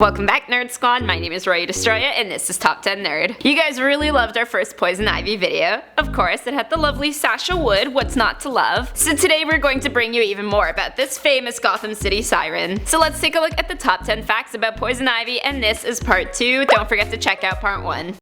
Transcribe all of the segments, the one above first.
Welcome back, Nerd Squad. My name is Roy Destroya, and this is Top 10 Nerd. You guys really loved our first Poison Ivy video. Of course, it had the lovely Sasha Wood, what's not to love. So today we're going to bring you even more about this famous Gotham City siren. So let's take a look at the top 10 facts about Poison Ivy, and this is part 2. Don't forget to check out part 1.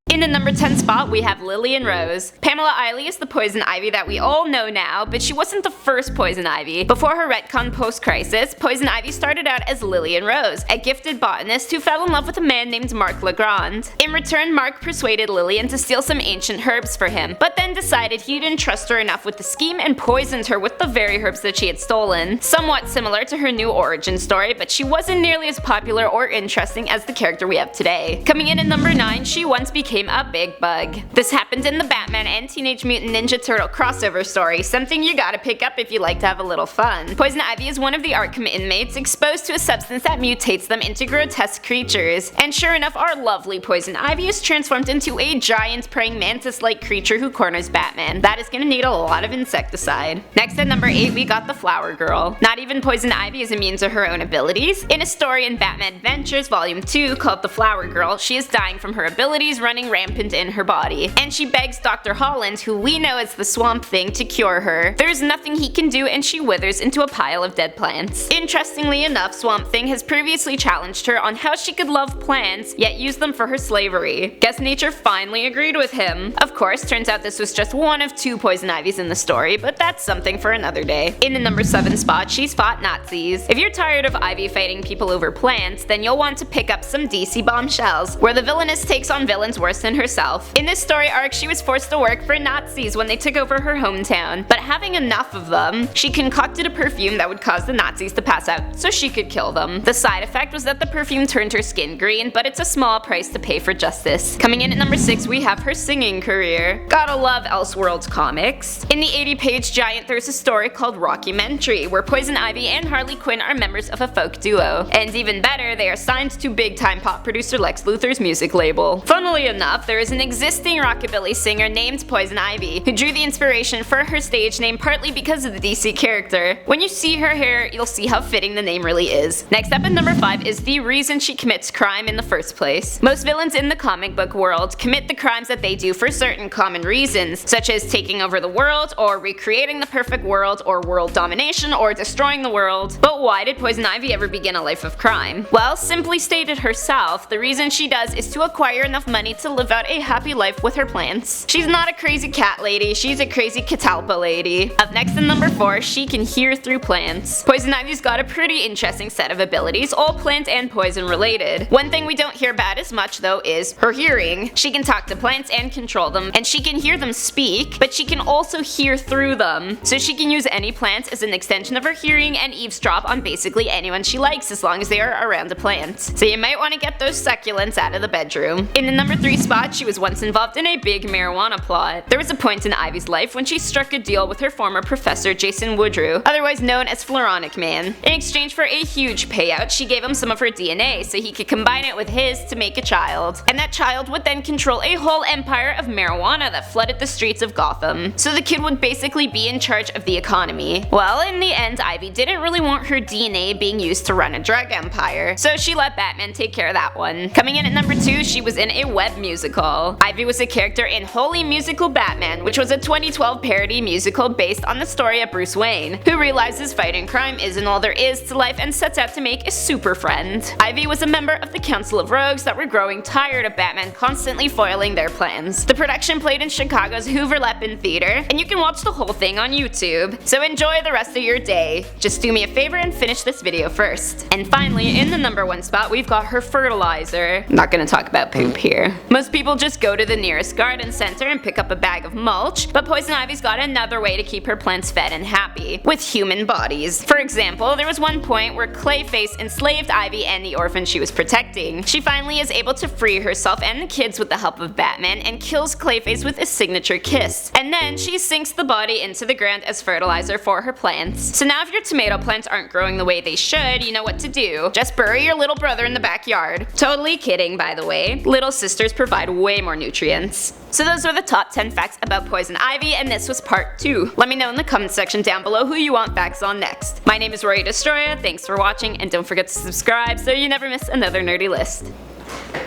In the number 10 spot, we have Lily and Rose. Pamela Eiley is the Poison Ivy that we all know now, but she wasn't the first Poison Ivy. Before her retcon post-crisis, Poison Ivy started out as Lily and Rose, a gifted botanist who fell in love with a man named Mark Legrand. In return, Mark persuaded Lillian to steal some ancient herbs for him, but then decided he didn't trust her enough with the scheme and poisoned her with the very herbs that she had stolen. Somewhat similar to her new origin story, but she wasn't nearly as popular or interesting as the character we have today. Coming in at number 9, she once became a big bug. This happened in the Batman and Teenage Mutant Ninja Turtle crossover story, something you gotta pick up if you like to have a little fun. Poison Ivy is one of the Arkham inmates exposed to a substance that mutates them into grotesque creatures. And sure enough, our lovely Poison Ivy is transformed into a giant praying mantis-like creature who corners Batman. That is gonna need a lot of insecticide. Next at number 8, we got the Flower Girl. Not even Poison Ivy is immune to her own abilities. In a story in Batman Adventures Volume 2 called The Flower Girl, she is dying from her abilities running rampant in her body, and she begs Dr. Holland, who we know as the Swamp Thing, to cure her. There's nothing he can do, and she withers into a pile of dead plants. Interestingly enough, Swamp Thing has previously challenged her on how she could love plants, yet use them for her slavery. Guess nature finally agreed with him. Of course, turns out this was just one of 2 Poison Ivies in the story, but that's something for another day. In the number 7 spot, she's fought Nazis. If you're tired of Ivy fighting people over plants, then you'll want to pick up some DC Bombshells, where the villainess takes on villains worse than herself. In this story arc, she was forced to work for Nazis when they took over her hometown, but having enough of them, she concocted a perfume that would cause the Nazis to pass out so she could kill them. The side effect was that the perfume turned her skin green, but it's a small price to pay for justice. Coming in at number 6, we have her singing career. Gotta love Elseworlds comics. In the 80-page giant, there's a story called Rockumentary, where Poison Ivy and Harley Quinn are members of a folk duo. And even better, they are signed to big-time pop producer Lex Luthor's music label. Funnily enough, there is an existing rockabilly singer named Poison Ivy, who drew the inspiration for her stage name partly because of the DC character. When you see her hair, you'll see how fitting the name really is. Next up at number 5 is the reason she commits crime in the first place. Most villains in the comic book world commit the crimes that they do for certain common reasons, such as taking over the world, or recreating the perfect world, or world domination, or destroying the world. But why did Poison Ivy ever begin a life of crime? Well, simply stated herself, the reason she does is to acquire enough money to live out a happy life with her plants. She's not a crazy cat lady, she's a crazy catalpa lady. Up next at number 4, she can hear through plants. Poison Ivy's got a pretty interesting set of abilities, all plant and poison related. One thing we don't hear about as much though is her hearing. She can talk to plants and control them, and she can hear them speak, but she can also hear through them. So she can use any plant as an extension of her hearing and eavesdrop on basically anyone she likes as long as they are around a plant. So you might want to get those succulents out of the bedroom. In the number 3 spot, she was once involved in a big marijuana plot. There was a point in Ivy's life when she struck a deal with her former professor Jason Woodrue, otherwise known as Floronic Man. In exchange for a huge payout, she gave him some of her DNA so he could combine it with his to make a child. And that child would then control a whole empire of marijuana that flooded the streets of Gotham. So the kid would basically be in charge of the economy. Well, in the end, Ivy didn't really want her DNA being used to run a drug empire, so she let Batman take care of that one. Coming in at number 2, she was in a web musical. Ivy was a character in Holy Musical Batman, which was a 2012 parody musical based on the story of Bruce Wayne, who realizes fighting crime isn't all there is to life and sets out to make a super friend. Ivy was a member of the Council of Rogues that were growing tired of Batman constantly foiling their plans. The production played in Chicago's Hoover Leppin Theater, and you can watch the whole thing on YouTube. So enjoy the rest of your day. Just do me a favor and finish this video first. And finally, in the number 1 spot, we've got her fertilizer. I'm not gonna talk about poop here. Most people just go to the nearest garden center and pick up a bag of mulch, but Poison Ivy's got another way to keep her plants fed and happy, with human bodies. For example, there was one point where Clayface enslaved Ivy and the orphan she was protecting. She finally is able to free herself and the kids with the help of Batman and kills Clayface with a signature kiss. And then she sinks the body into the ground as fertilizer for her plants. So now if your tomato plants aren't growing the way they should, you know what to do. Just bury your little brother in the backyard. Totally kidding, by the way. Little sisters provide way more nutrients ingredients. So those were the top 10 facts about poison ivy, and this was part 2. Let me know in the comment section down below who you want facts on next. My name is Rory Destroyer, thanks for watching, and don't forget to subscribe so you never miss another nerdy list.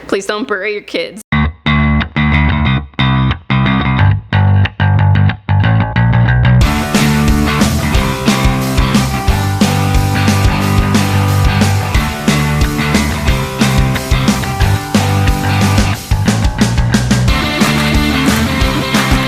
Please don't bury your kids.